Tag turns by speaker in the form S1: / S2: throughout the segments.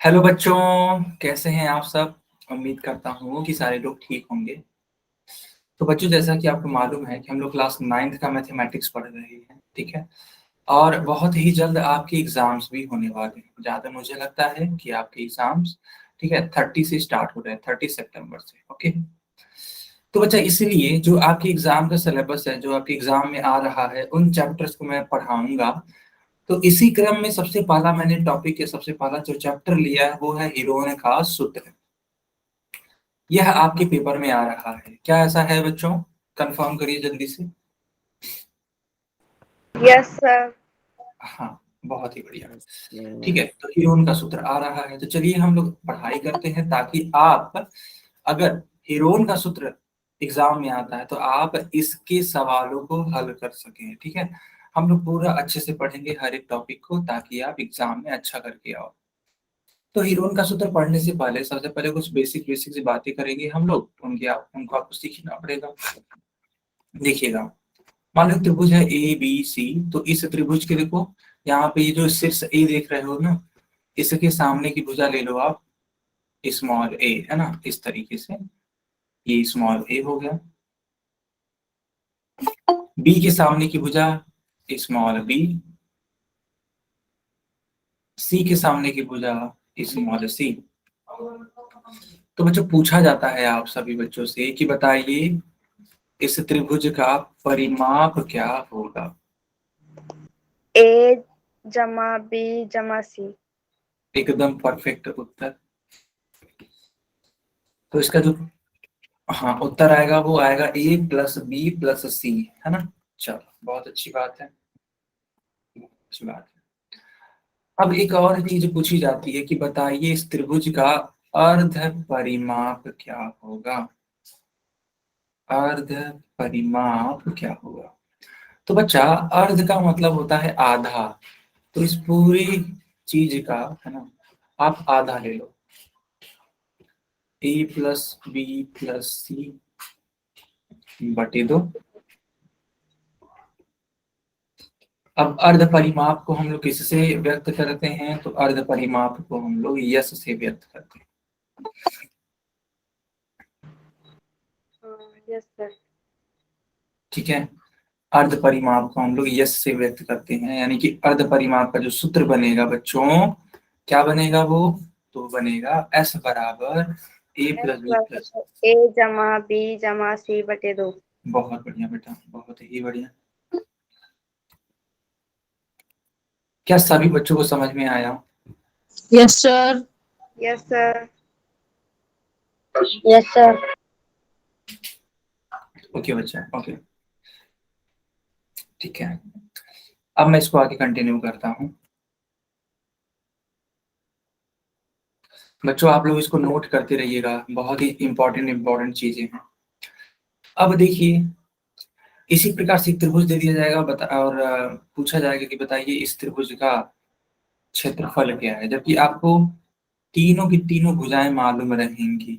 S1: Hello बच्चों, कैसे हैं आप सब। उम्मीद करता हूँ कि सारे लोग ठीक होंगे। तो बच्चों, जैसा कि आपको मालूम है कि हम लोग क्लास 9th का मैथमेटिक्स पढ़ रहे हैं, ठीक है। और बहुत ही जल्द आपके एग्जाम्स भी होने वाले हैं। जहाँ तक मुझे लगता है कि आपके एग्जाम्स, ठीक है, 30 से स्टार्ट हो रहे हैं, 30 सितंबर से। ओके। तो बच्चा, इसलिए जो आपके एग्जाम का सिलेबस है, जो आपके एग्जाम में आ रहा है, उन चैप्टर्स को मैं पढ़ाऊंगा। तो इसी क्रम में सबसे पहला मैंने टॉपिक या सबसे पहला जो चैप्टर लिया है वो है हीरोन का सूत्र। यह आपके पेपर में आ रहा है। क्या ऐसा है बच्चों? कंफर्म करिए जल्दी से।
S2: Yes sir.
S1: हाँ, बहुत ही बढ़िया। ठीक है, तो हीरोन का सूत्र आ रहा है, तो चलिए हम लोग पढ़ाई करते हैं, ताकि आप, अगर हीरोन का सूत्र एग्जाम में आता है तो आप इसके सवालों को हल कर सकें। ठीक है, हम लोग पूरा अच्छे से पढ़ेंगे हर एक टॉपिक को, ताकि आप एग्जाम में अच्छा करके आओ। तो हीरोन का सूत्र पढ़ने से पहले सबसे पहले कुछ बेसिक बेसिक सी बातें करेंगे हम लोग, उनको आपको सीखना पड़ेगा। देखिएगा, मान लो त्रिभुज है ए बी सी। तो इस त्रिभुज के देखो, यहाँ पे ये जो शीर्ष ए देख रहे हो ना, इसके सामने की भुजा ले लो आप, स्मॉल ए, है ना, इस तरीके से। ये स्मॉल ए हो गया। बी के सामने की भुजा स्मॉल बी। सी के सामने की भुजा स्मॉल सी। तो बच्चों, पूछा जाता है आप सभी बच्चों से कि बताइए इस त्रिभुज का परिमाप क्या होगा।
S2: ए जमा बी जमा सी।
S1: एकदम परफेक्ट उत्तर। तो इसका जो हाँ उत्तर आएगा वो आएगा ए प्लस बी प्लस सी, है ना। चलो, बहुत अच्छी बात है, अच्छी बात है। अब एक और चीज पूछी जाती है कि बताइए इस त्रिभुज का अर्ध परिमाप क्या होगा। अर्ध परिमाप क्या होगा? तो बच्चा, अर्ध का मतलब होता है आधा। तो इस पूरी चीज का, है ना, आप आधा ले लो। ए प्लस बी प्लस सी बटे दो। अब अर्ध परिमाप को हम लोग किससे व्यक्त करते हैं? तो अर्ध परिमाप को हम लोग यश से व्यक्त करते हैं।
S2: Yes sir.
S1: ठीक है, अर्ध परिमाप को हम लोग यश से व्यक्त करते हैं, यानी कि अर्ध परिमाप का जो सूत्र बनेगा बच्चों, क्या बनेगा वो? तो बनेगा एस बराबर ए प्लस बी प्लस।
S2: ए जमा बी जमा सी बटे 2।
S1: बहुत बढ़िया बेटा, बहुत ही बढ़िया। क्या सभी बच्चों को समझ में आया?
S3: Yes sir.
S2: Yes sir. Yes sir.
S1: Okay बच्चा, ओके, ठीक है। अब मैं इसको आगे कंटिन्यू करता हूँ। बच्चों, आप लोग इसको नोट करते रहिएगा, बहुत ही इंपॉर्टेंट इंपॉर्टेंट चीजें हैं। अब देखिए, इसी प्रकार से एक त्रिभुज दे दिया जाएगा और पूछा जाएगा कि बताइए इस त्रिभुज का क्षेत्रफल क्या है, जबकि आपको तीनों की तीनों भुजाएं मालूम रहेंगी।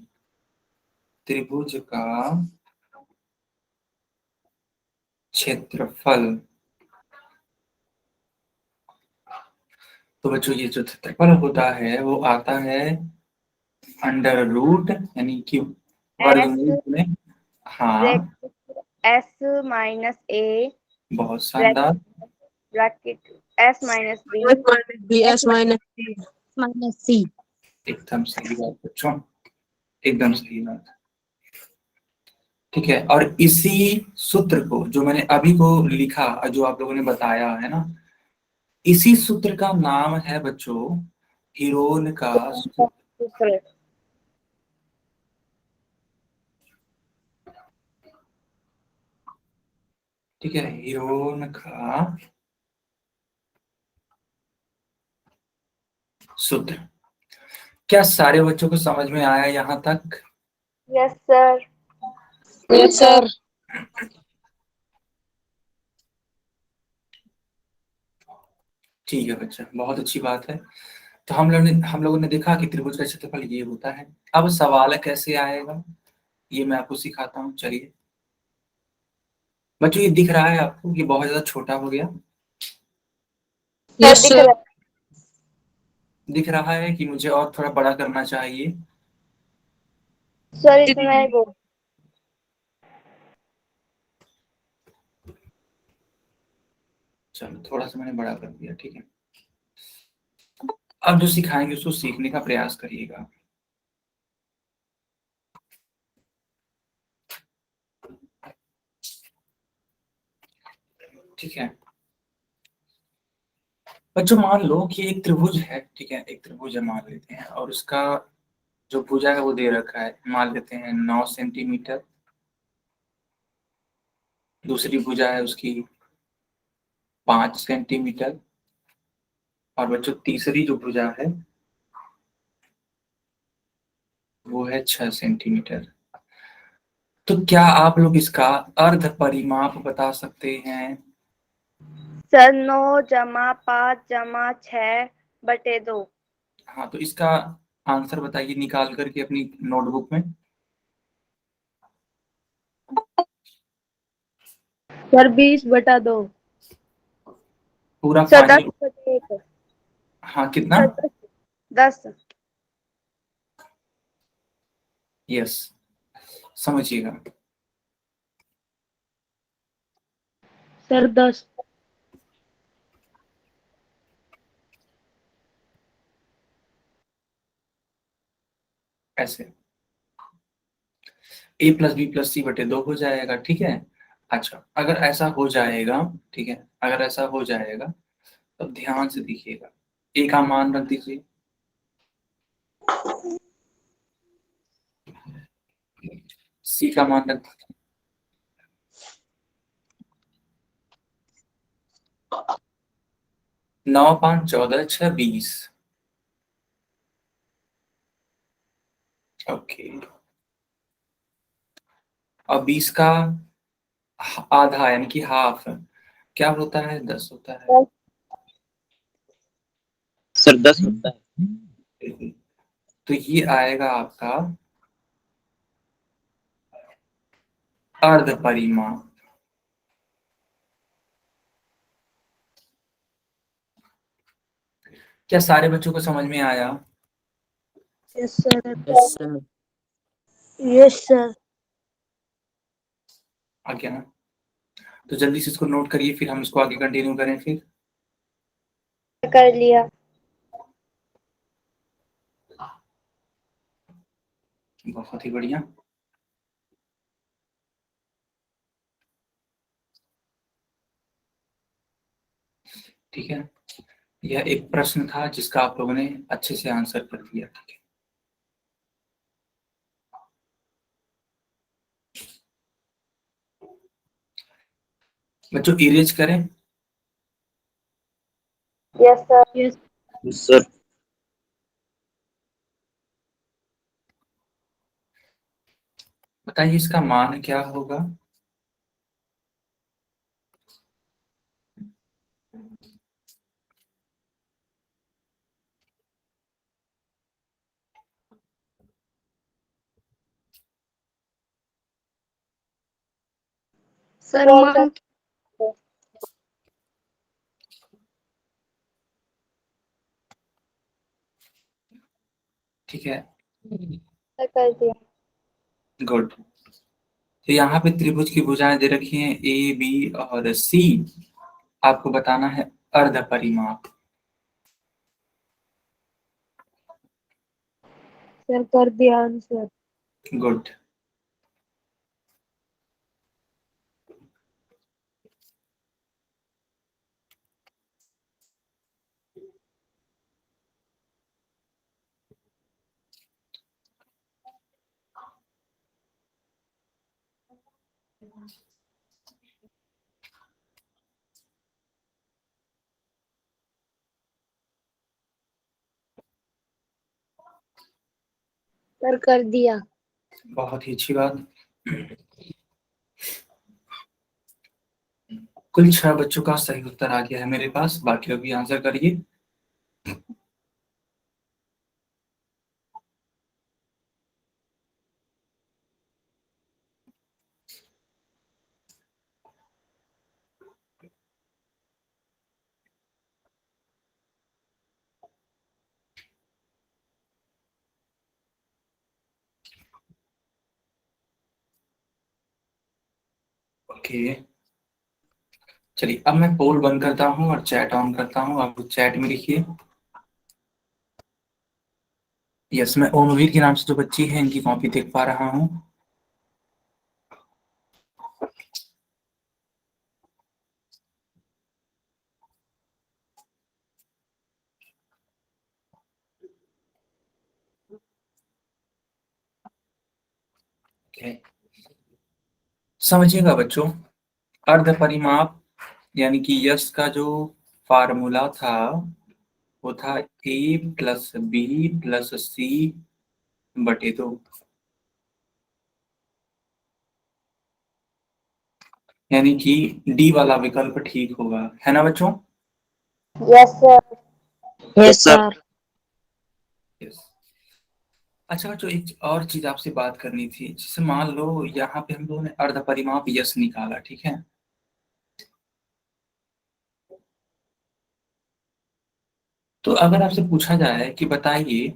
S1: त्रिभुज का क्षेत्रफल। तो बच्चों, ये जो क्षेत्रफल होता है वो आता है अंडर रूट, यानी कि वर्गमूल में। हाँ,
S2: एस माइनस ए
S1: बहुत शानदार।
S2: Bracket S minus B
S3: B S minus C.
S1: एकदम सही बात बच्चों, एकदम सही बात। ठीक है, और इसी सूत्र को जो मैंने अभी को लिखा, जो आप लोगों ने बताया है ना, इसी सूत्र का नाम है बच्चों हीरोन का सूत्र। ठीक है, हीरोन का सूत्र। क्या सारे बच्चों को समझ में आया यहाँ तक?
S2: Yes sir.
S3: Yes sir.
S1: ठीक है बच्चा, बहुत अच्छी बात है। तो हम लोगों ने देखा कि त्रिभुज का क्षेत्रफल ये होता है। अब सवाल कैसे आएगा ये मैं आपको सिखाता हूँ, चलिए। बच्चों, ये दिख रहा है आपको कि बहुत ज्यादा छोटा हो गया?
S3: Yes sir.
S1: दिख रहा है कि मुझे और थोड़ा बड़ा करना चाहिए?
S2: सर इतना ही बहुत।
S1: चलो थोड़ा सा मैंने बड़ा कर दिया, ठीक है। अब जो सिखाएंगे उसको सीखने का प्रयास करिएगा। ठीक है बच्चों, मान लो कि एक त्रिभुज है, ठीक है, एक त्रिभुज है मान लेते हैं, और उसका जो भुजा है वो दे रखा है, मान लेते हैं 9 सेंटीमीटर। दूसरी भुजा है उसकी 5 सेंटीमीटर। और बच्चों तीसरी जो भुजा है वो है 6 सेंटीमीटर। तो क्या आप लोग इसका अर्ध परिमाप बता सकते हैं?
S2: सर 9 + 5 + 6/2।
S1: हाँ, तो इसका आंसर बताइए निकाल करके अपनी नोटबुक में।
S3: सर 20/2।
S1: पूरा
S2: सर
S1: फाइनल।
S2: 10/1।
S1: हाँ, कितना?
S2: सर 10।
S1: यस, समझिएगा।
S3: सर 10।
S1: ऐसे a+b+c/2 हो जाएगा, ठीक है। अच्छा, अगर ऐसा हो जाएगा, ठीक है, अगर ऐसा हो जाएगा तो ध्यान से देखिएगा। a का मान रख दीजिए, c का मान रख दीजिए। 9 5 14 6 20। ओके, और 20 का आधा यानी कि हाफ क्या होता है? 10 होता है।
S4: सर 10 होता है।
S1: बिल्कुल। तो ये आएगा आपका अर्ध परिमाप। क्या सारे बच्चों को समझ में आया?
S3: Yes sir.
S4: Yes sir.
S3: Yes sir.
S1: आ गया ना? तो जल्दी से इसको नोट करिए, फिर हम इसको आगे कंटिन्यू करें फिर।
S2: कर लिया।
S1: बहुत ही बढ़िया। ठीक है, यह एक प्रश्न था जिसका आप लोगों ने अच्छे से आंसर कर दिया, ठीक है। बच्चों इरेज करें।
S2: Yes sir.
S3: यस
S4: सर
S1: बताइए इसका मान क्या होगा?
S3: सर मान।
S1: ठीक है,
S2: कर दिया।
S1: गुड। तो यहाँ पे त्रिभुज की भुजाएं दे रखी हैं ए बी और सी। आपको बताना है अर्ध परिमाप।
S3: सर कर दिया आंसर।
S1: गुड।
S3: सर कर दिया।
S1: बहुत ही अच्छी बात। कुल 6 बच्चों का सही उत्तर आ गया है मेरे पास, बाकी लोग भी आंसर करिए। ओके, चलिए अब मैं पोल बंद करता हूँ और चैट ऑन करता हूँ। आप चैट में लिखिए। यस, मैं ओमवीर के नाम से जो बच्ची है इनकी कॉपी देख पा रहा हूँ। ओके, समझिएगा बच्चों, अर्ध परिमाप यानी कि यश का जो फार्मूला था वो था a प्लस बी प्लस सी बटे 2, यानी कि डी वाला विकल्प ठीक होगा, है ना बच्चों?
S2: Yes sir.
S3: Yes sir.
S1: Yes. अच्छा बच्चों, एक और चीज आपसे बात करनी थी। जैसे मान लो यहाँ पे हम लोगों ने अर्ध परिमाप यश निकाला, ठीक है? तो अगर आपसे पूछा जाए कि बताइए,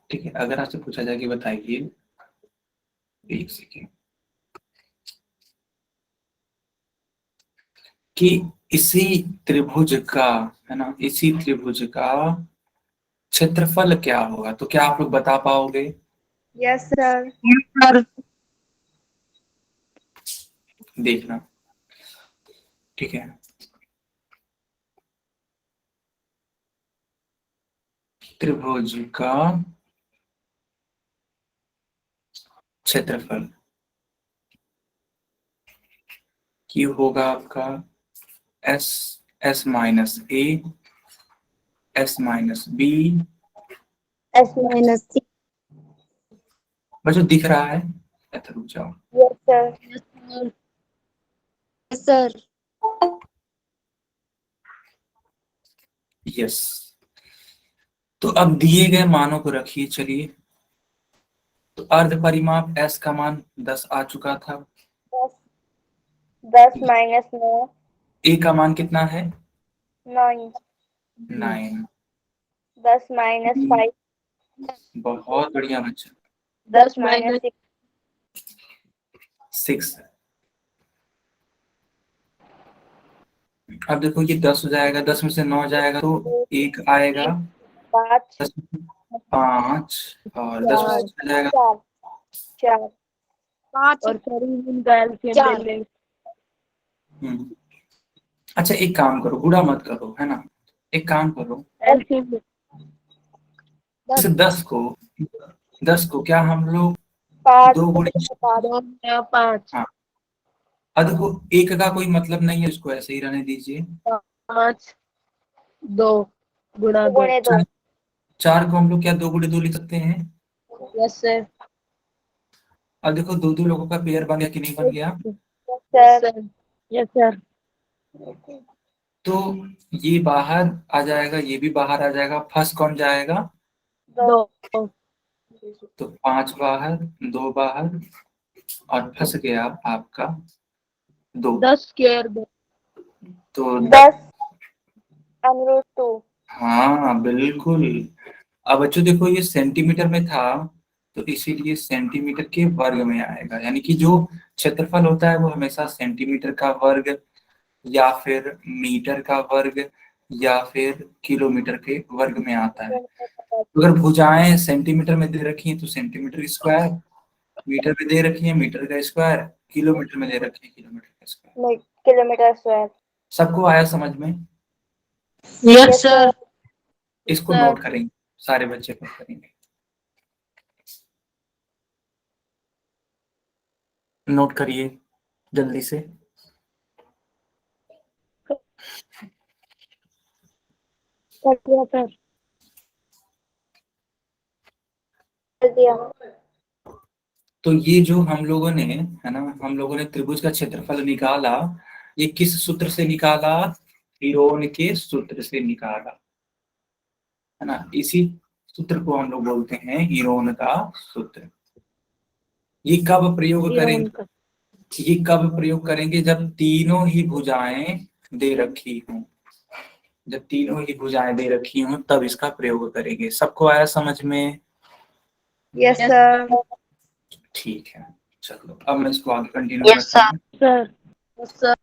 S1: ठीक है, अगर आपसे पूछा जाए कि बताइए, एक सेकेंड, कि इसी त्रिभुज का, है ना, इसी त्रिभुज का क्षेत्रफल क्या होगा, तो क्या आप लोग बता पाओगे?
S2: Yes sir.
S3: सर।
S1: देखना, ठीक है, त्रिभुज का क्षेत्रफल की होगा आपका S, S minus A, S minus B.
S2: S minus C.
S1: बच्चों दिख रहा है? अच्छा, रुक जाओ।
S2: Yes sir.
S3: Yes sir.
S1: Yes, तो अब दिए गए मानों को रखिए। चलिए, तो अर्ध परिमाप s का मान 10 आ चुका था।
S2: 10 माइनस 9।
S1: a का मान कितना है?
S2: 9।
S1: 9।
S2: 10 माइनस 5।
S1: बहुत बढ़िया बच्चा।
S2: 10 माइनस
S1: 6। अब देखो ये 10 हो जाएगा, 10 में से 9 जाएगा तो 1 आएगा,
S2: 5।
S1: 10 में 5 और 10 में से 6 जाएगा।
S2: 4। 4।
S3: 5
S2: और सर इनका एलसीएम ले लें।
S1: अच्छा एक काम करो, बुरा मत करो, है ना, एक काम करो,
S2: एलसीएम
S1: जैसे 10 को क्या हम लोग
S2: 5
S1: दो गुणे,
S2: 5
S1: हाँ, अब देखो 1 का कोई मतलब नहीं है, उसको ऐसे ही रहने दीजिए।
S2: 5 2 गुणा 2।
S1: 4 को हम लोग क्या 2 गुणे 2 लिख सकते हैं?
S2: Yes sir.
S1: अब देखो दो दो लोगों का पेयर बन गया कि नहीं बन गया?
S2: सर। Yes sir.
S1: तो ये बाहर आ जाएगा, ये भी बाहर आ जाएगा, फंस कौन जाएगा?
S2: 2।
S1: तो 5 बाहर, 2 बाहर और फंस गया आपका 2।
S2: 10 स्क्वायर 2।
S1: तो
S2: 10 अनुरूप 2।
S1: हाँ बिल्कुल। अब बच्चों देखो ये सेंटीमीटर में था तो इसीलिए सेंटीमीटर के वर्ग में आएगा, यानी कि जो क्षेत्रफल होता है वो हमेशा सेंटीमीटर का वर्ग या फिर मीटर का वर्ग या फिर किलोमीटर के वर्ग में आता है। अगर भुजाएं सेंटीमीटर में दे रखी हैं तो सेंटीमीटर स्क्वायर, मीटर में दे रखी है मीटर का स्क्वायर, किलोमीटर में दे रखी है किलोमीटर का स्क्वायर।
S2: Kilometre square.
S1: सबको आया समझ में?
S3: Yes sir.
S1: इसको नोट करेंगे, सारे बच्चे नोट करेंगे, नोट करिए जल्दी से।
S2: कर दिया।
S1: तो ये जो हम लोगों ने, है ना, हम लोगों ने त्रिभुज का क्षेत्रफल निकाला, ये किस सूत्र से निकाला? हीरोन के सूत्र से निकाला, है ना। इसी सूत्र को हम लोग बोलते हैं हीरोन का सूत्र। ये कब प्रयोग करेंगे? ये कब प्रयोग करेंगे? जब तीनों ही भुजाएं दे रखी हों, जब तीनों ही भुजाएं दे रखी हों तब इसका प्रयोग करेंगे। सबको आया समझ में?
S2: Yes sir.
S1: ठीक है, चलो अब मैं इसको आगे कंटिन्यू
S3: Yes,
S1: करता हूँ।
S2: Sir
S3: sir.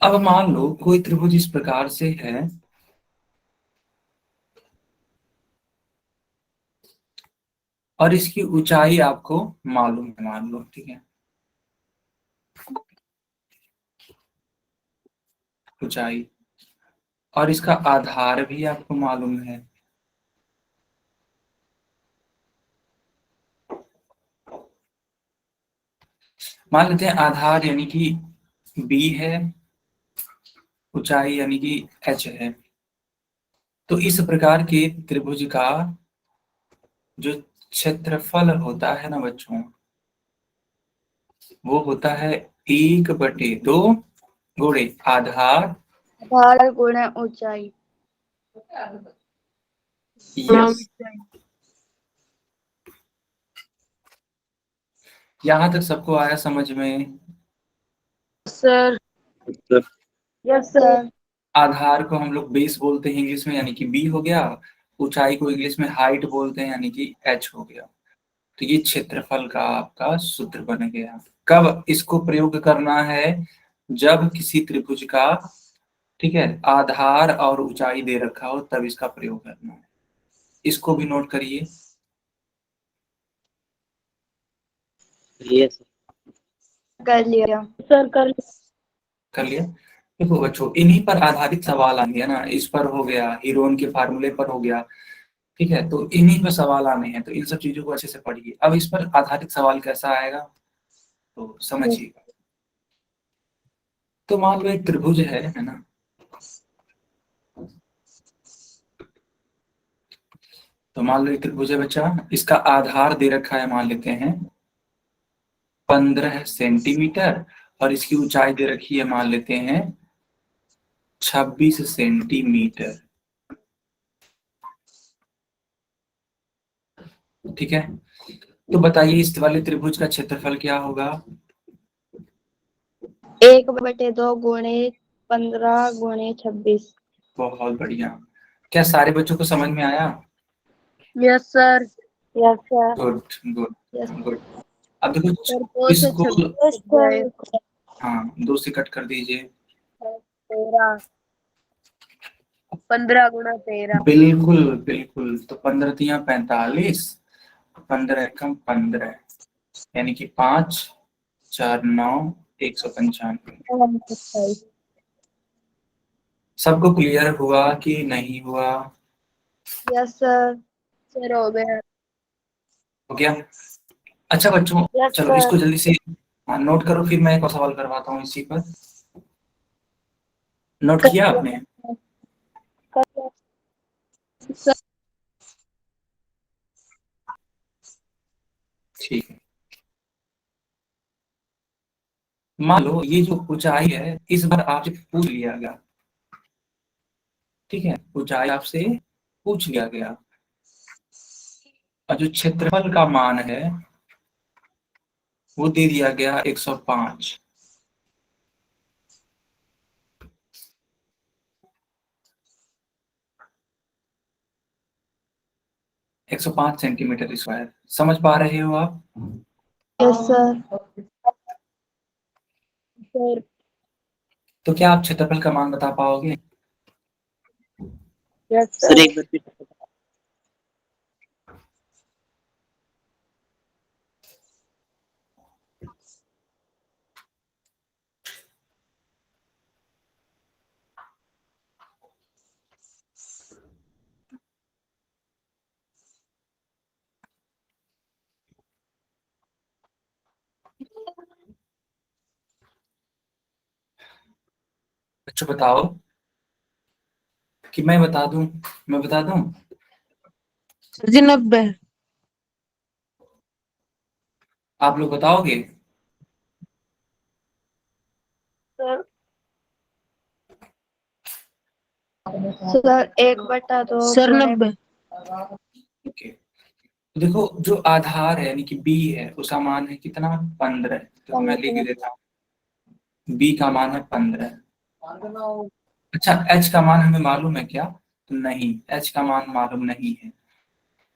S1: अब मान लो कोई त्रिभुज इस प्रकार से है, और इसकी ऊंचाई आपको मालूम है, मान लो, ठीक है, ऊंचाई, और इसका आधार भी आपको मालूम है। मान लेते हैं आधार यानी कि b है, ऊंचाई यानी कि h है। तो इस प्रकार के त्रिभुज का जो क्षेत्रफल होता है ना बच्चों, वो होता है 1/2 गुणे आधार
S2: आधार गुणा ऊंचाई।
S1: यस। यहाँ तक सबको आया समझ में?
S3: Sir.
S4: Sir
S2: yes sir.
S1: आधार को हम लोग बेस बोलते हैं इंग्लिश में, यानी कि बी हो गया। ऊंचाई को इंग्लिश में हाइट बोलते हैं, यानी कि एच हो गया। तो ये क्षेत्रफल का आपका सूत्र बन गया। कब इसको प्रयोग करना है? जब किसी त्रिभुज का, ठीक है, आधार और ऊंचाई दे रखा हो, तब इसका प्रयोग करना है। इसको भी नोट करिए।
S4: यस
S2: कर लिया
S3: Sir, कर
S1: कर लिया। देखो बच्चों, इन्हीं पर आधारित सवाल आएंगे ना, इस पर हो गया, हीरोन के फार्मूले पर हो गया, ठीक है, तो इन्हीं पर सवाल आने हैं। तो इन सब चीजों को अच्छे से पढ़िए। अब इस पर आधारित सवाल कैसा आएगा तो समझिएगा। तो मान लो एक त्रिभुज है ना, तो मान लो एक त्रिभुज है बच्चा, इसका आधार दे रखा है, मान लेते हैं 15 सेंटीमीटर, और इसकी ऊंचाई दे रखी है, मान लेते हैं 26 सेंटीमीटर, ठीक है। तो बताइए इस वाले त्रिभुज का क्षेत्रफल क्या होगा?
S2: 1/2 गुणे 15 गुणे 26।
S1: बहुत बढ़िया। क्या सारे बच्चों को समझ में आया?
S3: Yes, sir.
S2: Yes sir.
S1: Good good
S2: yes
S1: good. अब देखो
S3: Sir, दो से
S1: इसको,
S3: 26 जाए।
S1: हाँ 2 से कट कर दीजिए।
S3: 13, 15 गुणा 13।
S1: बिल्कुल बिल्कुल। तो 15 तिया 45, 15 कम 15, यानी कि 5 4 9 195। सबको क्लियर हुआ कि नहीं हुआ?
S2: Yes sir.
S3: सर हो गया।
S1: हो गया। अच्छा बच्चों,
S2: यस
S1: चलो
S2: सर।
S1: इसको जल्दी से नोट करो, फिर मैं एक और सवाल करवाता हूँ इसी पर। नोट किया आपने?
S3: सर,
S1: ठीक है। मान लो ये जो ऊंचाई है, इस बार आपसे पूछ लिया गया, ठीक है, ऊंचाई आपसे पूछ लिया गया, और जो क्षेत्रफल का मान है वो दे दिया गया 105। 105 सेंटीमीटर स्क्वायर। समझ पा रहे हो आप?
S2: Yes sir.
S3: सर,
S1: तो क्या आप क्षेत्रफल का मान बता पाओगे?
S3: Yes
S4: sir
S3: sir.
S4: एक बार फिर
S1: बच्चों बताओ कि मैं बता दूं? मैं बता दूं?
S3: सर जी 90।
S1: आप लोग बताओगे?
S2: सर 1/2
S3: सर
S2: गुणे
S3: 90।
S1: ओके। तो देखो जो आधार है यानी कि बी है, उसका मान है कितना? 15। तो मैं लिख देता हूँ, बी का मान है 15। अच्छा, एच का मान हमें मालूम है क्या? तो नहीं, एच का मान मालूम नहीं है।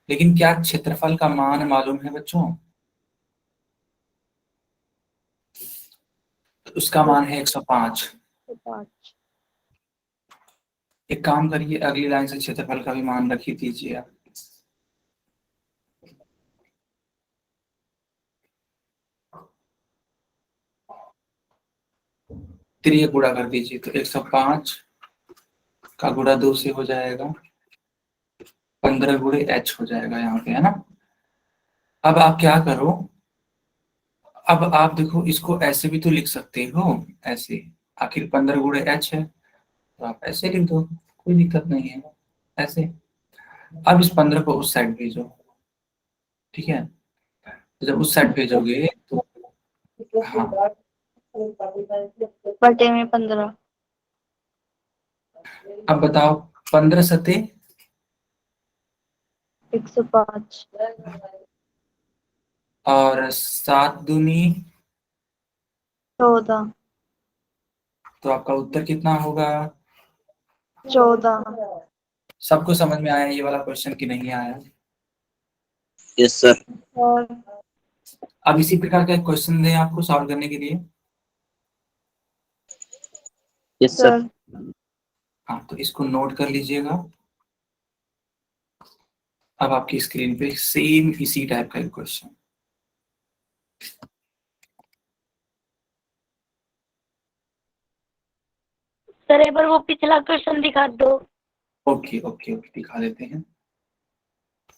S1: लेकिन क्या क्षेत्रफल का मान मालूम है बच्चों? तो उसका मान है 105।
S2: 5।
S1: एक काम करिए, अगली लाइन से क्षेत्रफल का भी मान रख ही दीजिए आप। त्रिय गुणा कर दीजिए, तो 105 का गुणा 2 से हो जाएगा 15 गुणे h हो जाएगा यहाँ पे, है ना। अब आप क्या करो, अब आप देखो इसको ऐसे भी तो लिख सकते हो, ऐसे, आखिर 15 गुणे h है तो आप ऐसे लिख दो, कोई दिक्कत नहीं है, ऐसे। अब इस 15 को उस साइड भेजो, ठीक है। तो जब उस साइड भेजोगे तो हाँ,
S2: बटे में 15।
S1: अब बताओ 15 सते
S2: 105।
S1: और 7 दूनी,
S2: 14।
S1: तो आपका उत्तर कितना होगा।
S2: 14।
S1: सबको समझ में आया ये वाला क्वेश्चन कि नहीं आया।
S4: Yes sir.
S2: और
S1: अब इसी प्रकार का एक क्वेश्चन दें आपको सॉल्व करने के लिए।
S4: Yes sir.
S2: सर
S1: हाँ, तो इसको नोट कर लीजिएगा। अब आपकी स्क्रीन पे सेम इसी टाइप का एक क्वेश्चन।
S2: सर एक बार वो पिछला क्वेश्चन दिखा दो।
S1: ओके ओके ओके, दिखा देते हैं,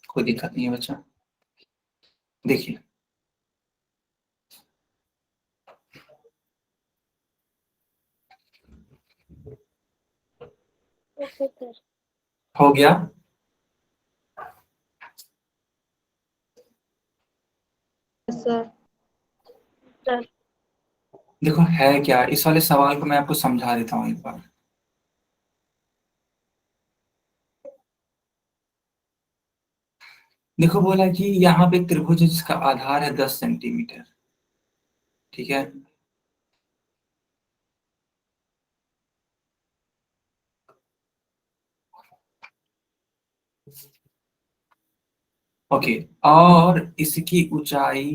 S1: कोई दिक्कत नहीं है बच्चा। देखिए,
S2: ओके सर।
S1: हो गया।
S2: सर सर
S1: देखो है क्या, इस वाले सवाल को मैं आपको समझा देता हूँ एक बार। देखो बोला कि यहाँ पे एक त्रिभुज है जिसका आधार है 10 सेंटीमीटर, ठीक है। ओके, और इसकी ऊंचाई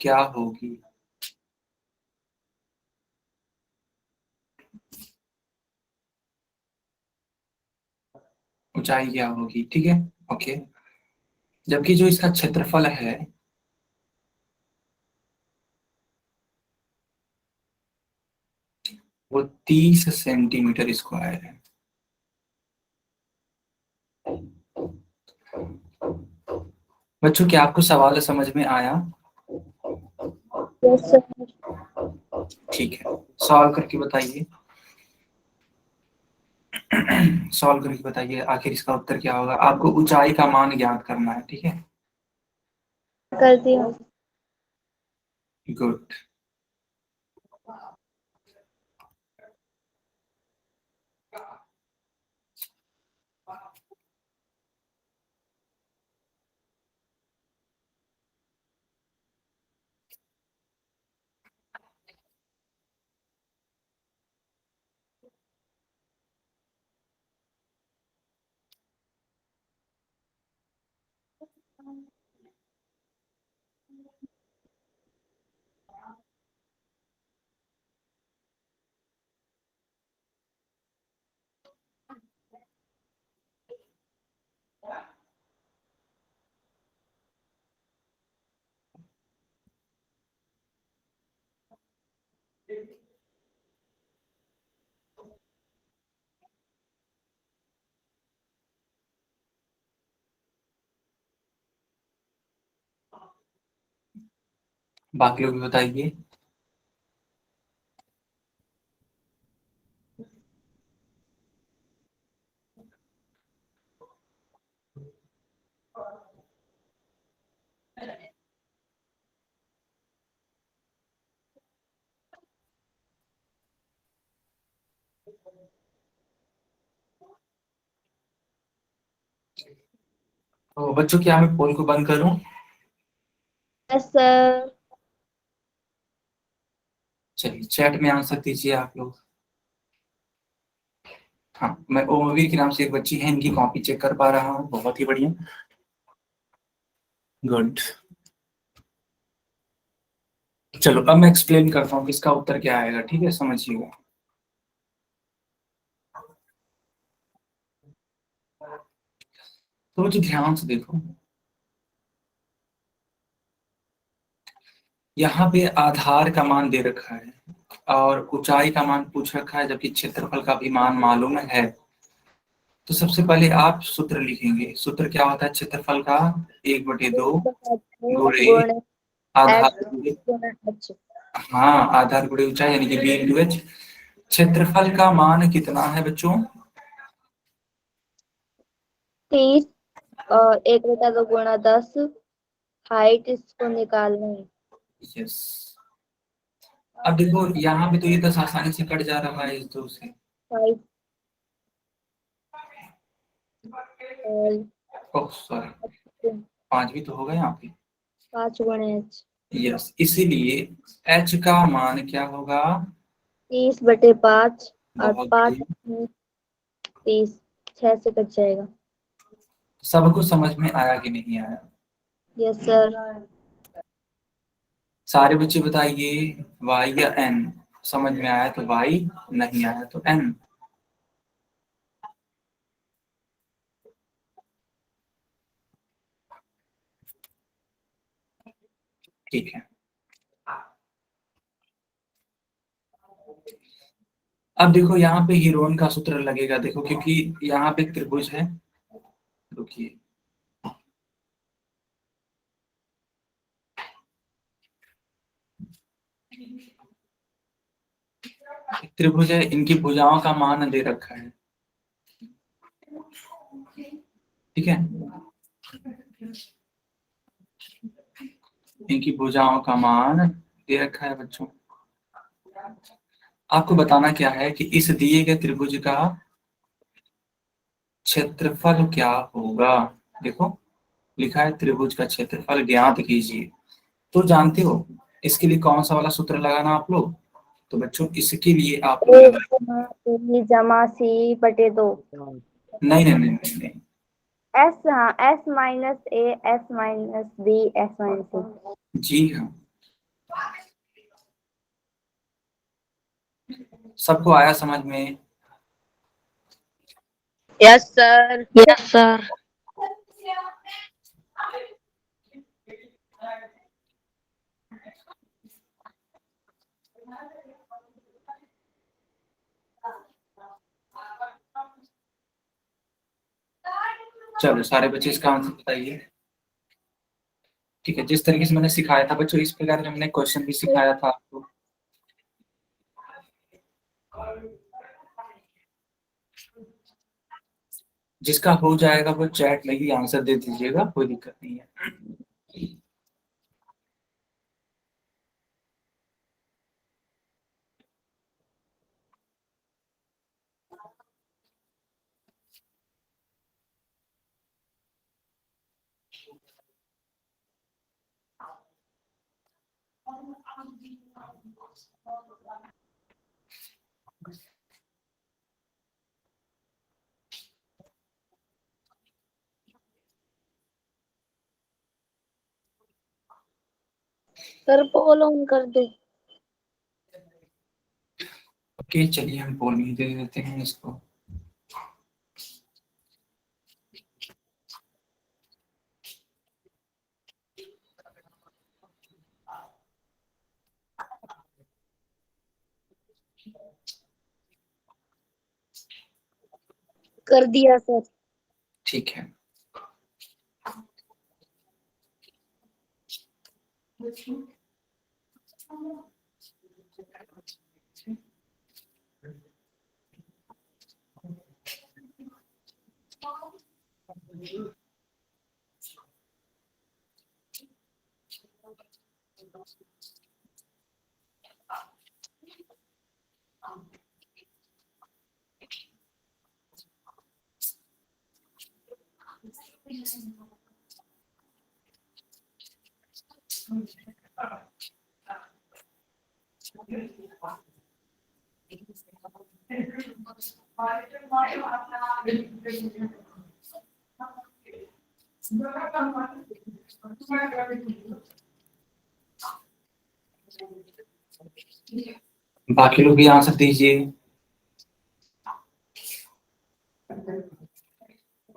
S1: क्या होगी। ऊंचाई क्या होगी, ठीक है। ओके, जबकि जो इसका क्षेत्रफल है वो 30 सेंटीमीटर स्क्वायर है। बच्चों, क्या आपको सवाल समझ में आया।
S2: Yes sir.
S1: ठीक है, सॉल्व करके बताइए। सॉल्व करके बताइए आखिर इसका उत्तर क्या होगा। आपको ऊंचाई का मान ज्ञात करना है, ठीक है।
S2: कर दिया।
S1: गुड। बाकी लोग भी बताइए। तो बच्चों, क्या मैं पोल को बंद करूं।
S2: Yes sir.
S1: चलिए, चैट में आंसर दीजिए आप लोग। हाँ, मैं ओमवीर के नाम से एक बच्ची है, इनकी कॉपी चेक कर पा रहा हूँ, बहुत ही बढ़िया, गुड। चलो अब मैं एक्सप्लेन करता हूँ कि इसका उत्तर क्या आएगा, ठीक है, समझिएगा। तो जो ध्यान से देखो, यहाँ पे आधार का मान दे रखा है और ऊंचाई का मान पूछ रखा है, जबकि क्षेत्रफल का भी मान मालूम है। तो सबसे पहले आप सूत्र लिखेंगे। सूत्र क्या होता है क्षेत्रफल का? 1/2 गुणे
S3: गुणे
S1: आधार
S3: X
S1: गुणे,
S3: गुणे H।
S1: हाँ, आधार गुणे ऊंचाई यानी कि B/H। क्षेत्रफल का मान कितना है बच्चों?
S2: 30 और 1/2 गुणा 10। हाइट इसको निकालना है।
S1: यस। अब देखो यहाँ पे तो ये 10 आसानी से कट जा रहा है इस 2 से।
S2: 5
S1: ओह सॉरी, 5 भी तो होगा यहाँ पे।
S2: 5 गुणे H।
S1: यस, इसीलिए h का मान क्या होगा?
S2: 30/5 और
S1: बहुत
S2: 5
S1: बढ़िया।
S2: 30, 6 से कट जाएगा।
S1: सबको समझ में आया कि नहीं आया?
S2: Yes sir.
S1: सारे बच्चे बताइए, y या n? समझ में आया तो y, नहीं आया तो n। ठीक है। अब देखो यहाँ पे हीरोन का सूत्र लगेगा, देखो क्योंकि यहाँ पे एक त्रिभुज है। रुकिए, एक त्रिभुज है, इनकी भुजाओं का मान दे रखा है, ठीक है। इनकी भुजाओं का मान दे रखा है बच्चों। आपको बताना क्या है कि इस दिए गए त्रिभुज का क्षेत्रफल क्या होगा। देखो लिखा है त्रिभुज का क्षेत्रफल ज्ञात कीजिए। तो जानते हो इसके लिए कौन सा वाला सूत्र लगाना आप लोग? तो बच्चों इसके लिए आप लोग
S2: A जमा C/2।
S1: नहीं नहीं नहीं नहीं नहीं,
S2: S, हाँ, S minus A, S minus B, S minus C।
S1: जी हाँ। सबको आया समझ में?
S3: Yes sir.
S2: Yes sir.
S1: चलो सारे बच्चे इसका आंसर बताइए। ठीक है, जिस तरीके से मैंने सिखाया था बच्चों, इस प्रकार हमने क्वेश्चन भी सिखाया था आपको। जिसका हो जाएगा वो चैट में ही आंसर दे दीजिएगा, कोई दिक्कत नहीं है।
S2: सर पोल ऑन कर दो।
S1: ओके चलिए हम पोल में ही दे देते हैं इसको।
S2: कर दिया सर।
S1: ठीक है, बाकी लोग भी आंसर दीजिए।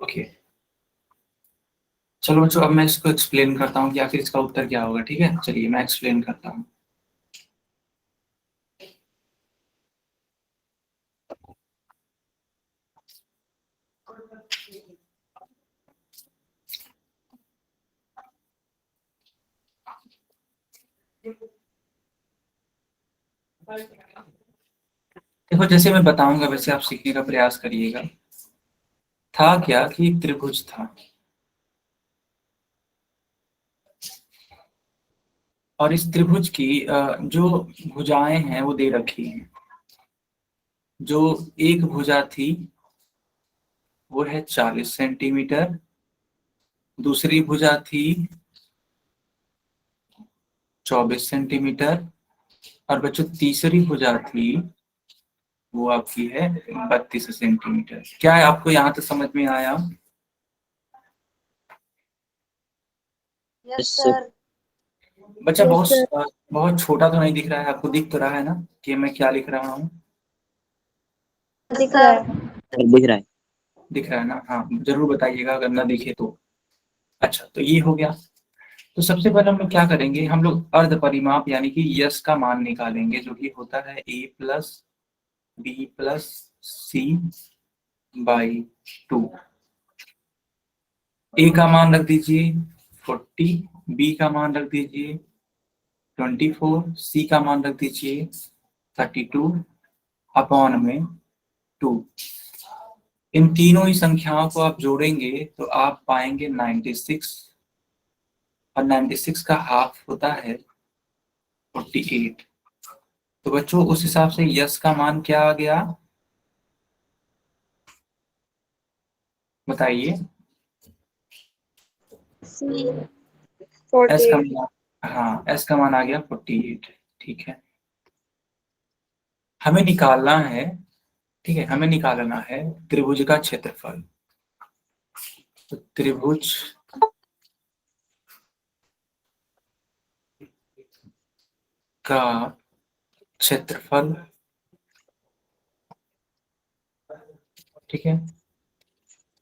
S1: ओके, चलो बच्चों अब मैं इसको एक्सप्लेन करता हूँ कि आखिर इसका उत्तर क्या होगा। ठीक है, चलिए मैं एक्सप्लेन करता हूँ। देखो, जैसे मैं बताऊंगा वैसे आप सीखने का प्रयास करिएगा। था क्या कि एक त्रिभुज था, और इस त्रिभुज की जो भुजाएं हैं वो दे रखी हैं। जो एक भुजा थी वो है 40 सेंटीमीटर, दूसरी भुजा थी 24 सेंटीमीटर, और बच्चों तीसरी भुजा थी वो आपकी है 32 सेंटीमीटर। क्या है आपको यहाँ तक समझ में आया?
S4: Yes sir.
S1: बच्चा
S2: Yes, sir.
S1: बहुत छोटा तो नहीं दिख रहा है आपको? दिख तो रहा है ना कि मैं क्या लिख रहा हूँ?
S2: दिख रहा है।
S4: सर दिख रहा है।
S1: दिख रहा है ना? हाँ, जरूर बताइएगा अगर ना दिखे तो। अच्छा, तो ये हो गया। तो सबसे पहले हम लोग क्या करेंगे, हम लोग अर्ध परिमाप यानी कि यस का मान निकालेंगे, जो कि होता है a+b+c/2। ए का मान रख दीजिए 40, बी का मान रख दीजिए 24, सी का मान रख दीजिए 32/2। इन तीनों ही संख्याओं को आप जोड़ेंगे तो आप पाएंगे 96, और 96 का हाफ होता है 48। तो बच्चों उस हिसाब से यस का मान क्या आ गया, बताइए? एस का
S2: 48.
S1: मान, हाँ एस का मान आ गया 48। ठीक है, हमें निकालना है, ठीक है, हमें निकालना है त्रिभुज का क्षेत्रफल। तो त्रिभुज का क्षेत्रफल, ठीक है,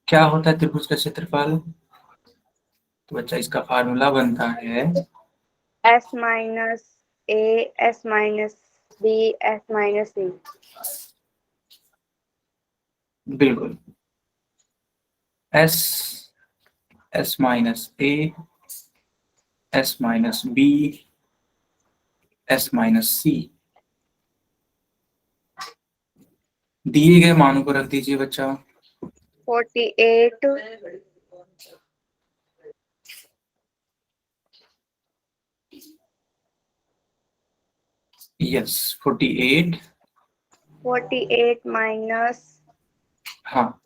S1: क्या होता है त्रिभुज का क्षेत्रफल? तो बच्चा इसका फार्मूला बनता है
S2: S minus A, S minus B, S minus C.
S1: बिल्कुल S - A, S - B, S - C। दिए गए मानों को रख दीजिए बच्चा।
S2: 48.
S1: यस 48।
S2: 48 minus
S1: हाँ,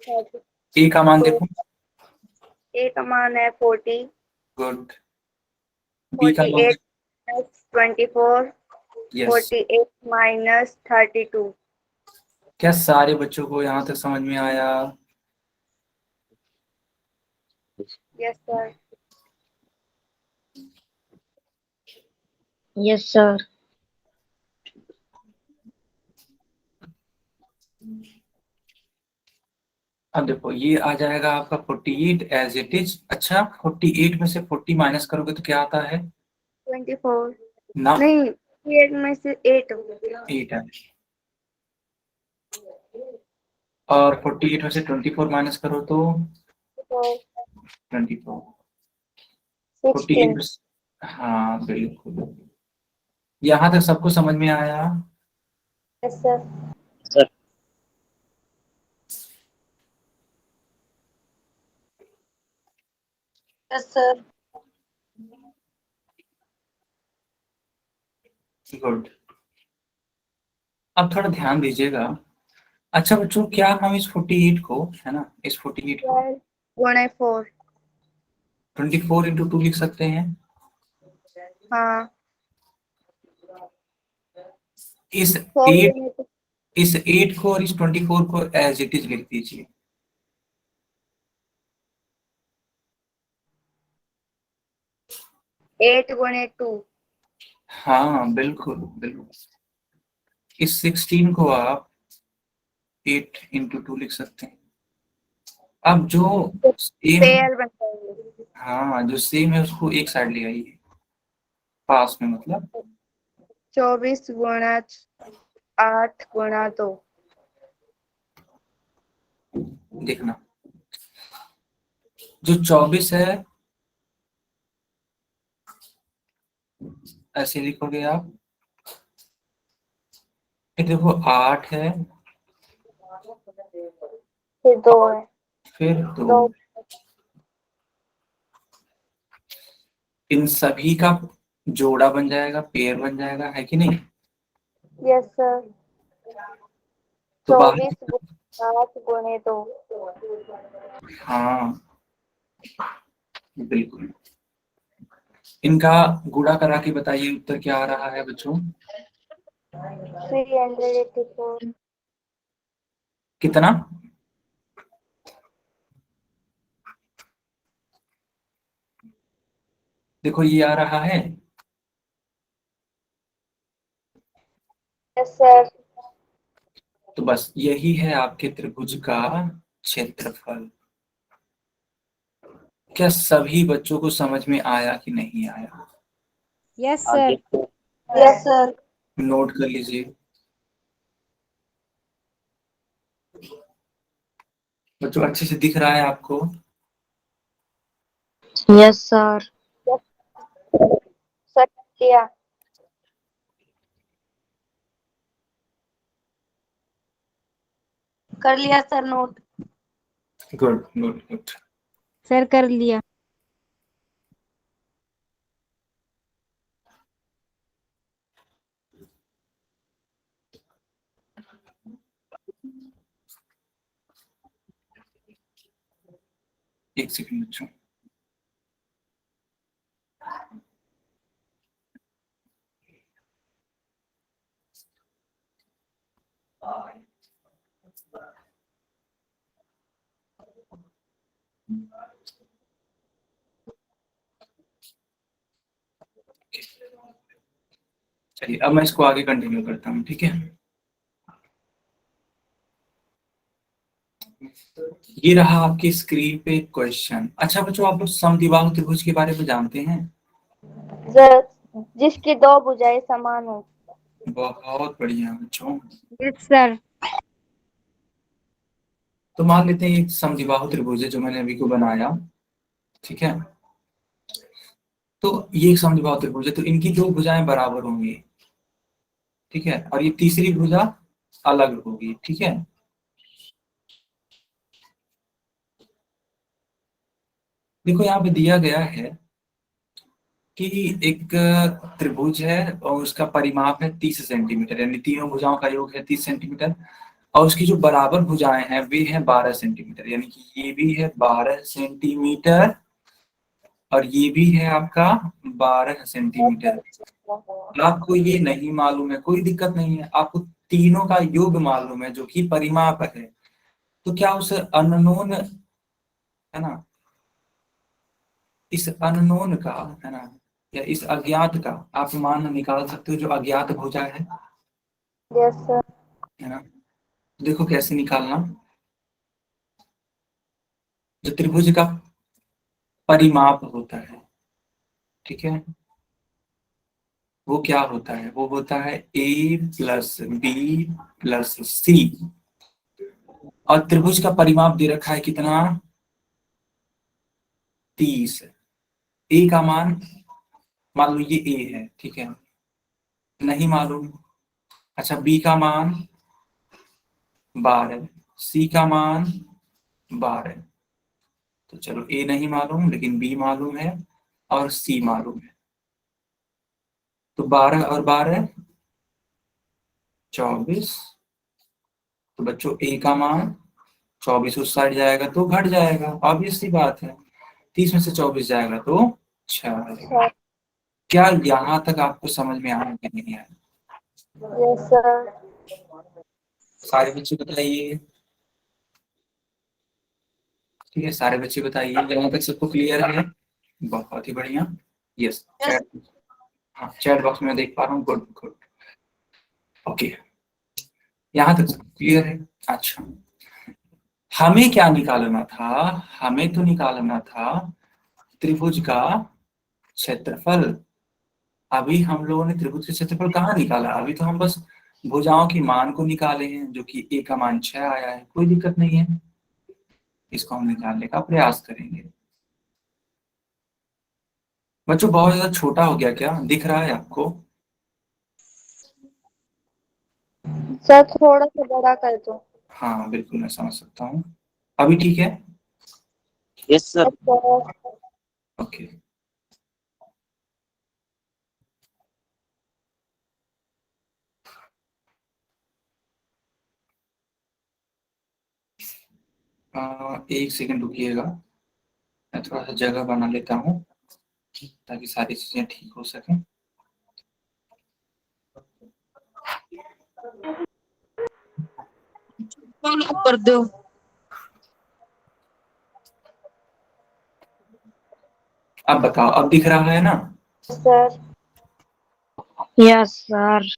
S1: ए का मान देखो।
S2: A का मान है 40.
S1: गुड। बी का मान?
S2: 48 minus 24.
S1: यस।
S2: 48 minus 32.
S1: क्या सारे बच्चों को यहाँ तक समझ में आया?
S2: Yes, sir.
S3: Yes sir.
S1: अब देखो ये आ जाएगा आपका 48 एज इट इज। अच्छा, 48 में से 40 माइनस करोगे तो क्या आता है
S2: 24.
S1: ना?
S2: नहीं, 8 में से 8.
S1: 8 है। और 48 में से 24 माइनस करो तो 24। 48
S2: 16.
S1: में हाँ बिल्कुल। यहाँ तक सबको समझ में आया?
S2: Yes, sir.
S4: Sir
S2: Yes, sir.
S1: Good. अब थोड़ा ध्यान दीजिएगा। अच्छा बच्चों, क्या हम इस 48 को, है ना, इस 48 को
S2: 12 गुणे 4.
S1: 24 × 2 लिख सकते हैं?
S2: हाँ.
S1: इस
S2: 4
S1: 8
S2: गुणे तो
S1: इस 8 को और इस 24 को एज इट इज लिख दीजिए।
S2: 8 गुणे 2.
S1: हाँ बिल्कुल बिल्कुल। इस 16 को आप 8 × 2 लिख सकते हैं। अब जो सेम,
S2: पेयर बन जाएंगे।
S1: हाँ जो सेम है उसको एक साइड ले आइए, पास में मतलब
S2: 24 गुणा 8 गुणा 2।
S1: देखना, जो 24 है ऐसे लिखोगे आप, फिर देखो 8 है,
S2: फिर 2 है,
S1: फिर 2।
S2: 2।
S1: इन सभी का जोड़ा बन जाएगा, पेयर बन जाएगा, है कि नहीं?
S2: Yes sir.
S1: तो
S2: 24 गुणा 8 गुणे 2।
S1: हाँ बिल्कुल। इनका गुणा करा के बताइए उत्तर क्या आ रहा है बच्चों?
S2: 384।
S1: कितना? देखो ये आ रहा है,
S2: यस सर।
S1: तो बस यही है आपके त्रिभुज का क्षेत्रफल। क्या सभी बच्चों को समझ में आया कि नहीं आया?
S3: यस
S4: आगे
S3: सर।
S2: Yes sir.
S1: नोट कर लीजिए बच्चों, अच्छे से दिख रहा है आपको?
S3: Yes sir.
S2: सर किया। कर लिया sir note.
S1: Good good good.
S3: Sir कर लिया।
S1: एक सेकंड बच्चों। चलिए अब मैं इसको आगे कंटिन्यू करता हूँ, ठीक है? ये रहा आपकी स्क्रीन पे क्वेश्चन। अच्छा बच्चों, आप लोग समद्विबाहु त्रिभुज के बारे में जानते हैं?
S2: जिसकी 2 भुजाएं समान हो।
S1: बहुत बढ़िया बच्चों।
S3: Yes sir.
S1: तो मान लेते हैं एक समद्विबाहु त्रिभुज है जो मैंने अभी को बनाया, ठीक है? तो ये एक समद्विबाहु त्रिभुज है, तो इनकी 2 भुजाएं बराबर होंगी, ठीक है? और ये तीसरी भुजा अलग होगी, ठीक है? देखो यहाँ पे दिया गया है कि एक त्रिभुज है और उसका परिमाप है 30 सेंटीमीटर, यानी तीनों भुजाओं का योग है 30 सेंटीमीटर, और उसकी जो बराबर भुजाएं हैं वे हैं 12 सेंटीमीटर, यानी कि ये भी है 12 सेंटीमीटर और ये भी है आपका 12 सेंटीमीटर। आपको ये नहीं मालूम है, कोई दिक्कत नहीं है, आपको तीनों का योग मालूम है जो कि परिमाप है। तो क्या उस अननोन, है ना, इस अननोन का, है ना, या इस अज्ञात का आप मान निकाल सकते हो जो अज्ञात भुजा है
S2: यस सर।
S1: ना? देखो कैसे निकालना। जो त्रिभुज का परिमाप होता है, ठीक है, वो क्या होता है? वो होता है a + b + c, और त्रिभुज का परिमाप दे रखा है कितना? 30। ए का मान लो ये ए है, ठीक है, नहीं मालूम। अच्छा बी का मान 12, सी का मान 12। तो चलो ए नहीं मालूम लेकिन बी मालूम है और सी मालूम है। तो 12 और 12 24। तो बच्चों ए का मान 24 उस साइड जाएगा तो घट जाएगा, ऑब्वियस सी बात है। 30 में से 24 जाएगा तो 6 आएगा। क्या यहाँ तक आपको समझ में आया कि नहीं आया?
S2: Yes sir.
S1: सारे बच्चे बताइए, ठीक है, सारे बच्चे बताइए यहाँ तक सबको क्लियर है? बहुत ही बढ़िया। यस। हाँ, चैट बॉक्स में देख पा रहा हूँ। गुड गुड, ओके, यहाँ तक क्लियर है। अच्छा, हमें क्या निकालना था? हमें तो निकालना था त्रिभुज का क्षेत्रफल। अभी हम लोगों ने त्रिभुज का क्षेत्रफल कहाँ निकाला? अभी तो हम बस भुजाओं की मान को निकाले हैं, जो कि a का मान 6 आया है। कोई दिक्कत नहीं है, इसको हम निकालने का प्रयास करेंगे। बच्चों, बहुत ज्यादा छोटा हो गया क्या? दिख रहा है आपको?
S2: सर थोड़ा सा बड़ा कर दो।
S1: हाँ बिल्कुल, मैं समझ सकता हूँ। अभी ठीक है?
S4: Yes sir.
S2: अच्छा,
S1: ओके, एक सेकंड रुकिएगा, मैं थोड़ा सा जगह बना लेता हूँ ताकि सारी चीजें ठीक हो सके।
S3: कर दो।
S1: अब बताओ, अब दिख रहा है ना?
S2: Sir
S3: yes sir.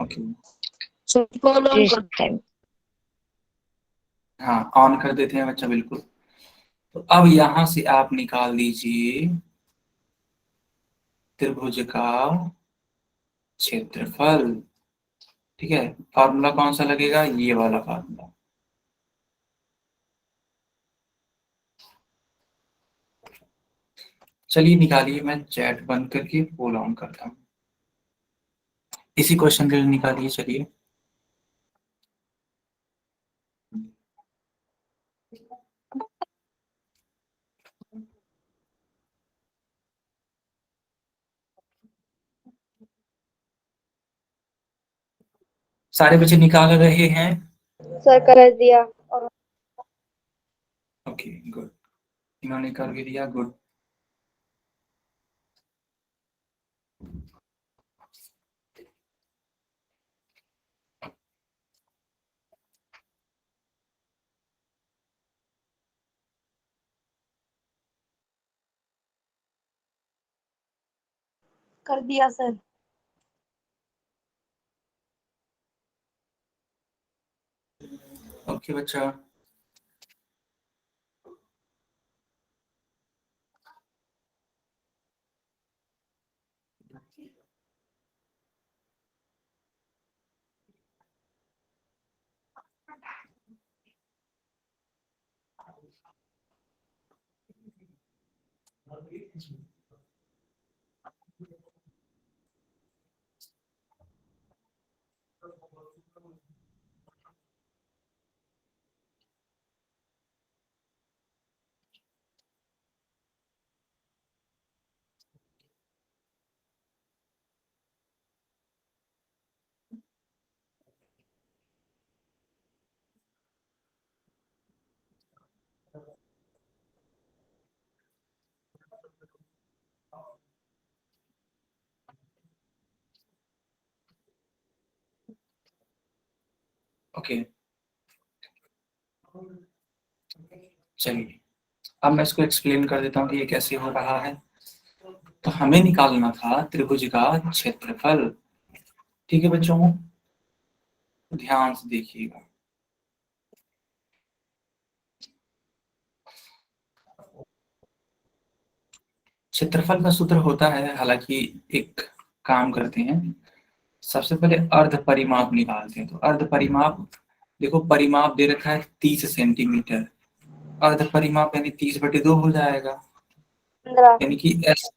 S1: Okay,
S3: time.
S1: हाँ ऑन कर देते हैं बच्चा, बिल्कुल। तो अब यहां से आप निकाल दीजिए त्रिभुज का क्षेत्रफल। ठीक है, फार्मूला कौन सा लगेगा? ये वाला फार्मूला। चलिए निकालिए, मैं चैट बंद करके पोल ऑन करता हूँ। इसी क्वेश्चन के लिए निकालिए, चलिए। सारे बच्चे निकाल रहे हैं?
S2: सर कर दिया। और
S1: ओके गुड, इन्होंने कर भी दिया, गुड।
S3: कर दिया सर।
S1: ओके बच्चा, ओके चलिए, अब मैं इसको एक्सप्लेन कर देता हूँ कि ये कैसे हो रहा है। तो हमें निकालना था त्रिभुज का क्षेत्रफल। ठीक है बच्चों, ध्यान से देखिएगा। क्षेत्रफल का सूत्र होता है, हालांकि एक काम करते हैं, सबसे पहले अर्ध परिमाप निकालते हैं। तो अर्ध परिमाप, देखो परिमाप दे रखा है 30 सेंटीमीटर, अर्ध परिमाप यानी 30/2 हो जाएगा,
S2: 15।
S1: यानी कि एस।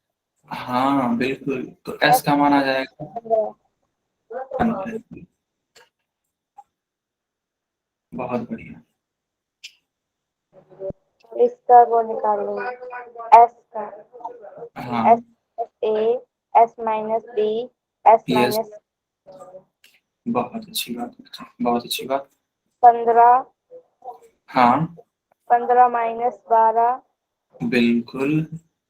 S1: हाँ बिल्कुल, तो एस का मान आ जाएगा 15। बहुत बढ़िया।
S2: इसका वो निकाल लो, एस का।
S1: हाँ
S2: S A, S minus B, S
S1: yes,
S2: minus
S1: बहुत अच्छी बात, बहुत अच्छी बात।
S2: 15,
S1: हाँ
S2: 15 माइनस 12,
S1: बिल्कुल।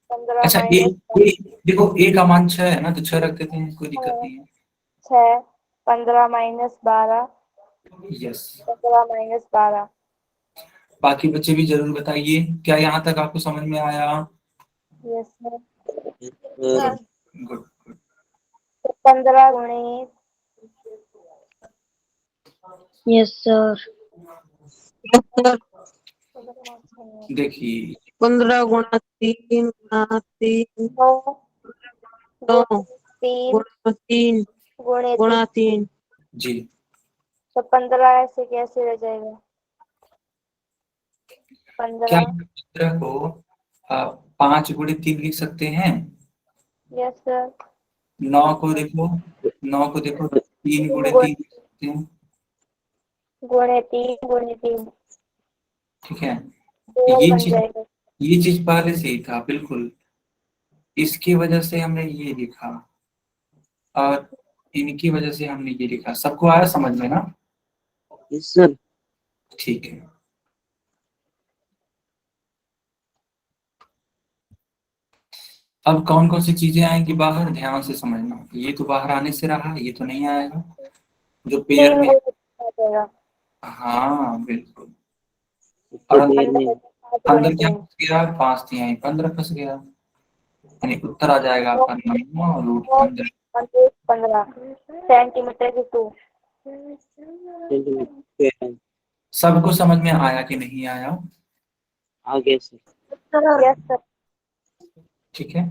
S2: 15
S1: अच्छा, ए,
S2: माइनस
S1: ए देखो, ए का मान 6 है ना, तो 6 रख देते हैं, कोई दिक्कत नहीं है।
S2: 6, 15 माइनस 12,
S1: यस,
S2: 15 माइनस 12।
S1: बाकी बच्चे भी जरूर बताइए, क्या यहाँ तक आपको समझ में आया?
S2: Yes sir.
S4: Sir
S1: good good.
S2: 15 गुणित
S3: यस सर।
S1: देखिए
S4: 15 गुणा 3 गुणा 3
S2: 9
S4: 9
S2: 3
S4: गुणा 3
S2: गुणित
S4: गुणा 3
S1: जी,
S2: तो 15 ऐसे कैसे रह जाएगा?
S1: क्या
S2: 15
S1: 15 को 5 गुणित 3 लिख सकते हैं?
S2: Yes sir.
S1: 9 को देखो, 9 को देखो 3 गुणित 3 लिख सकते हैं,
S2: गुणित 3 गुणित 3
S1: ठीक है।
S2: 12
S1: ये
S2: बन
S1: चीज
S2: जाएगा।
S1: ये चीज पहले से ही था बिल्कुल, इसकी वजह से हमने ये लिखा और इनकी वजह से हमने ये लिखा। सबको आया समझ में ना?
S4: Yes sir.
S1: ठीक है। अब कौन कौन सी चीजें आएंगी बाहर, ध्यान से समझना। ये तो बाहर आने से रहा, ये तो नहीं आएगा जो पेयर
S2: 3
S1: में।
S2: गुणित आ जाएगा।
S1: हाँ बिल्कुल। और
S4: तो पेड़ में
S2: 5
S1: अंदर
S2: गुणित
S1: क्या
S2: 3
S1: फंस गया? 5 तिहाई 15 फंस गया, यानी उत्तर आ जाएगा आपका 9 रूट 15।
S2: 15 सेंटीमीटर की 2।
S4: सेंटीमीटर
S1: सबको समझ में आया कि नहीं आया?
S4: आगे सर।
S2: Yes sir.
S1: ठीक है,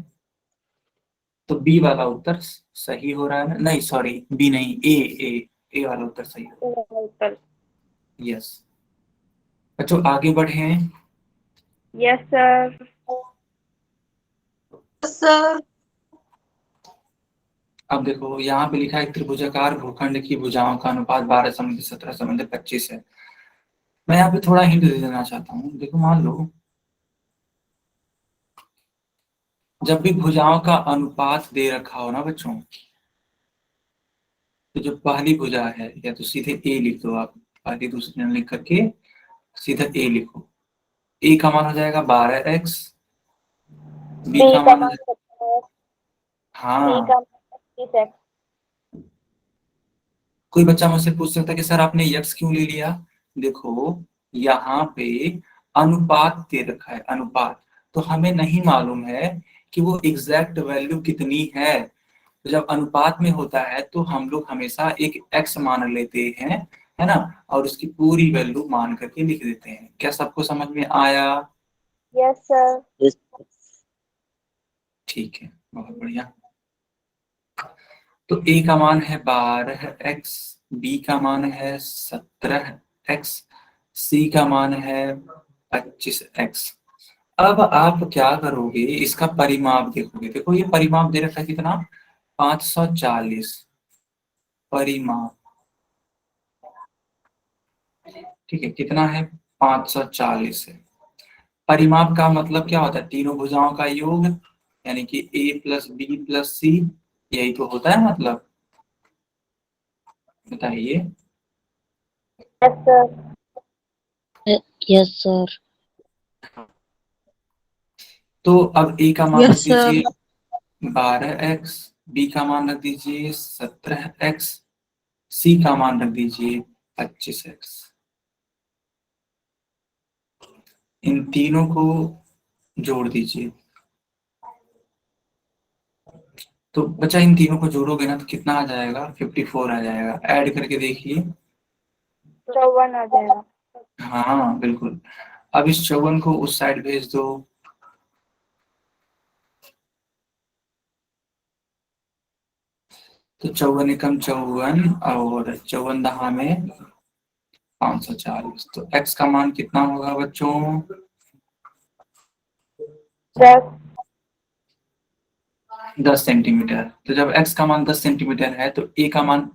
S1: तो बी वाला उत्तर सही हो रहा है ना? नहीं सॉरी, बी नहीं, ए वाला उत्तर सही हो। यस बच्चों, आगे बढ़े।
S2: Yes sir.
S3: सर।
S1: अब देखो यहाँ पे लिखा है त्रिभुजाकार भूखंड की भुजाओं का अनुपात 12 समझ 17 समझ 25 है। मैं यहाँ पे थोड़ा हिंट दे देना चाहता हूँ। देखो मान लो जब भी भुजाओं का अनुपात दे रखा हो ना बच्चों, तो जो पहली भुजा है या तो सीधे ए लिख दो आप, पहली दूसरी न लिख करके सीधा ए लिखो। ए का मान हो जाएगा 12x, बी
S2: बी
S1: का
S2: का
S1: मान हो
S2: मान
S1: जाएगा,
S2: 17 सी
S1: हाँ।
S2: का मान 25 है।
S1: कोई बच्चा मुझसे पूछ सकता है कि सर आपने यक्स क्यों ले लिया? देखो यहाँ पे अनुपात दे रखा है, अनुपात, तो हमें नहीं मालूम है कि वो एग्जैक्ट वैल्यू कितनी है। तो जब अनुपात में होता है तो हम लोग हमेशा एक एक्स मान लेते हैं, है ना, और उसकी पूरी वैल्यू मान करके लिख देते हैं। क्या सबको समझ में आया?
S2: Yes sir.
S4: यस
S1: ठीक है, बहुत बढ़िया। तो ए का मान है 12x, बी का मान है 17x, सी का मान है 25x। अब आप क्या करोगे, इसका परिमाप देखोगे। देखो ये परिमाप दे रखा है कितना, 540 परिमाप, ठीक है, कितना है 540 है। परिमाप का मतलब क्या होता है, तीनों भुजाओं का योग, यानी कि a प्लस बी प्लस सी, यही तो होता है मतलब। बताइए।
S2: Yes sir.
S3: Yes sir.
S1: तो अब a का मान रख
S3: यस सर।
S1: दीजिए 12x, बी का मान रख दीजिए 17x, सी का मान रख दीजिए 25x। इन तीनों को जोड़ दीजिए। तो बच्चा इन तीनों को जोड़ोगे ना तो कितना आ जाएगा, 54 आ जाएगा। ऐड करके देखिए।
S2: 54 आ जाएगा।
S1: हाँ बिल्कुल। अब इस 54 को उस साइड भेज दो। तो 54 एकम 54 और 54 दहा में 540। तो x का मान कितना होगा बच्चों?
S2: 10
S1: 10 सेंटीमीटर। तो जब x का मान 10 सेंटीमीटर है तो a का मान,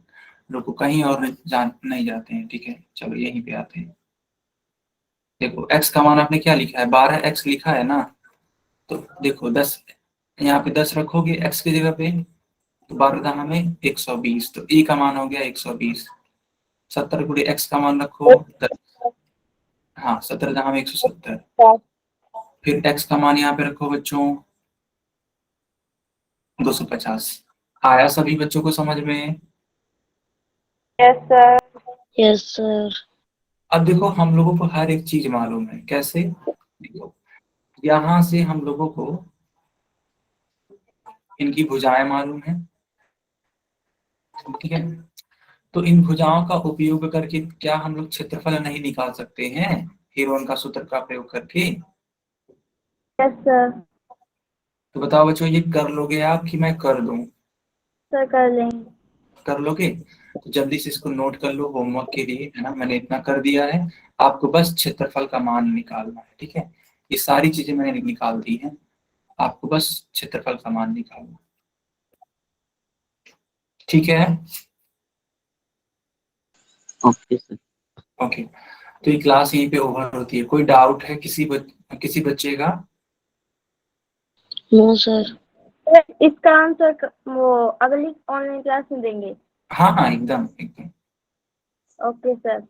S1: रुको कहीं और नहीं जाते हैं, ठीक है, चलो यहीं पे आते हैं। देखो x का मान आपने क्या लिखा है, 12x लिखा है ना, तो देखो 10, यहाँ पे 10 रखोगे x की जगह पे, तो 12 दहा में 120, तो a का मान हो गया 120। 70 गुणे x का मान रखो 10, हाँ 17 दहा में 170। फिर x का मान यहाँ पे रखो बच्चों 250। आया सभी बच्चों को समझ में?
S2: Yes sir.
S3: Yes sir.
S1: अब देखो हम लोगों को हर एक चीज मालूम है। कैसे? देखो यहाँ से हम लोगों को इनकी भुजाएं मालूम है, ठीक है। तो इन भुजाओं का उपयोग करके क्या हम लोग क्षेत्रफल नहीं निकाल सकते हैं हेरोन का सूत्र का प्रयोग करके?
S2: Yes sir.
S1: तो बताओ बच्चों, ये कर लोगे आप कि मैं कर दूं?
S2: सर कर लेंगे।
S1: कर लोगे? तो जल्दी से इसको नोट कर लो होमवर्क के लिए, है ना। मैंने इतना कर दिया है, आपको बस क्षेत्रफल का मान निकालना है, ठीक है। ये सारी चीजें मैंने निकाल दी हैं, आपको बस क्षेत्रफल का मान निकालना, ठीक है।
S4: Okay sir.
S1: ओके, तो ये क्लास यहीं पे ओवर होती है। कोई डाउट है किसी बच्चे का?
S3: No sir.
S2: इसका आंसर वो अगली ऑनलाइन क्लास में देंगे।
S1: हाँ हाँ, एकदम एकदम।
S2: Okay sir.